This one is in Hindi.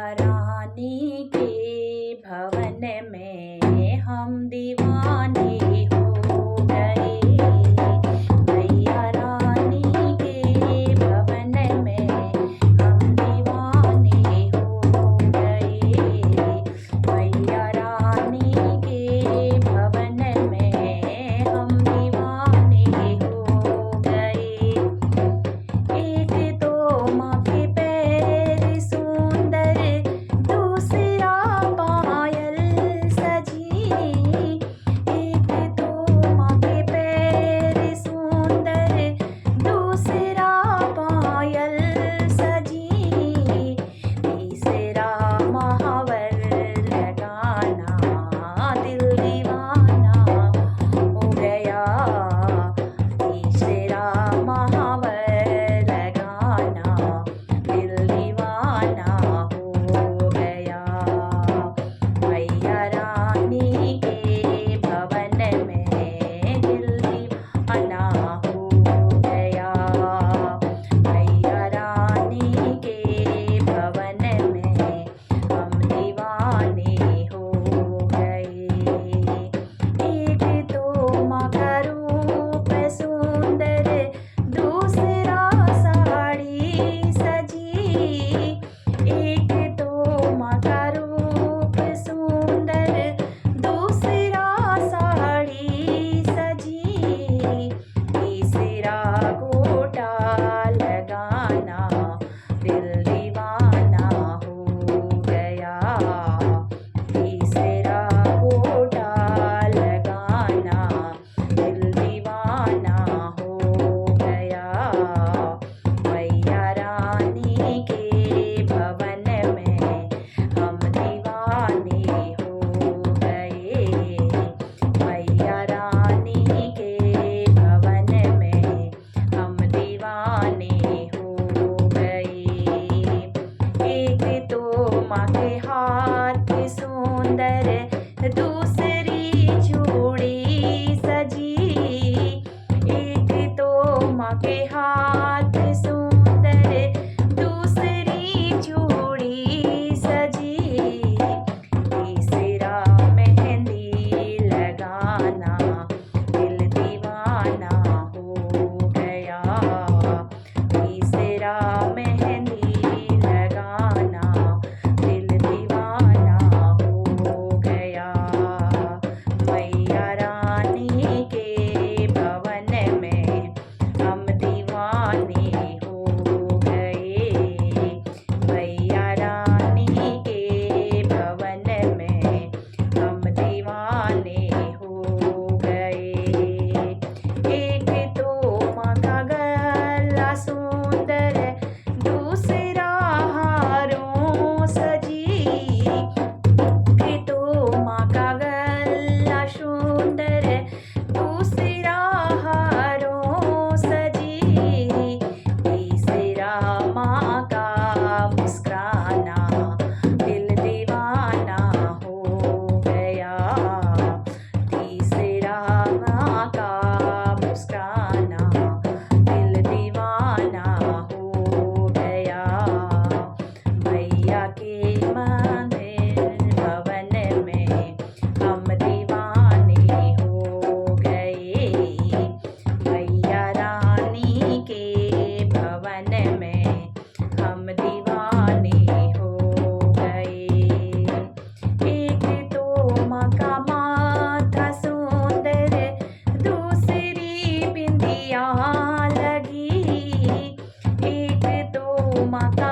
मैया रानी के भवन में हम दीवाने हो गए। मैया रानी के भवन में हम दीवाने हो गए। मैया रानी के भवन में हम दीवाने हो गए। एक तो माँ के पैर सुंदर, दूसरा पायल सजी। एक तो माँ के पैर सुंदर, दूसरा पायल सजी। तीसरा महावर लगाना, दिल दीवाना हो गया। तीसरा महावर लगाना, दिल दीवाना हो गया। मैया रानी के भवन में दिल दीवाना हो गया। मैया रानी के भवन में हम दीवाने हो गए। एक तो माँ का रूप सुंदर, दूसरा साड़ी सजी। एक तो माँ का रूप सुंदर, दूसरा साड़ी सजी। तीसरा गोटा लगाना, दिल दीवाना हो गया। तीसरा गोटा लगाना, दिल दीवाना हो गया। मैया रानी के भवन में हम दीवाने हो गए। मैया रानी के भवन में हम दीवाने हो गए। एक तो माँ के हाथ सुंदर, दूसरी चूड़ी सजी। एक तो माँ के हाथ सुंदर, दूसरी चूड़ी सजी। तीसरा मेहंदी लगाना, दिल दीवाना हो गया। तीसरा मेहंदी लगाना, दिल दीवाना हो गया। मैया रानी के भवन में हम दीवाने हो गए। मैया रानी के भवन में हम दीवाने हो गए। एक तो माँ का गला सुंदर, दूसरा हारों सजी। एक तो माँ का गला सुंदर, दूसरा हारों सजी। तीसरा माँ का मुस्कुराना, दिल दीवाना हो गया। तीसरा माँ का मुस्कुराना, दिल दीवाना हो गया। मैया के मंदिर भवन में हम दीवाने हो गए। मैया रानी के भवन में हम दीवाने हो गए। एक तो माँ का माथा सुंदर, दूसरी बिंदिया लगी। एक तो माँ का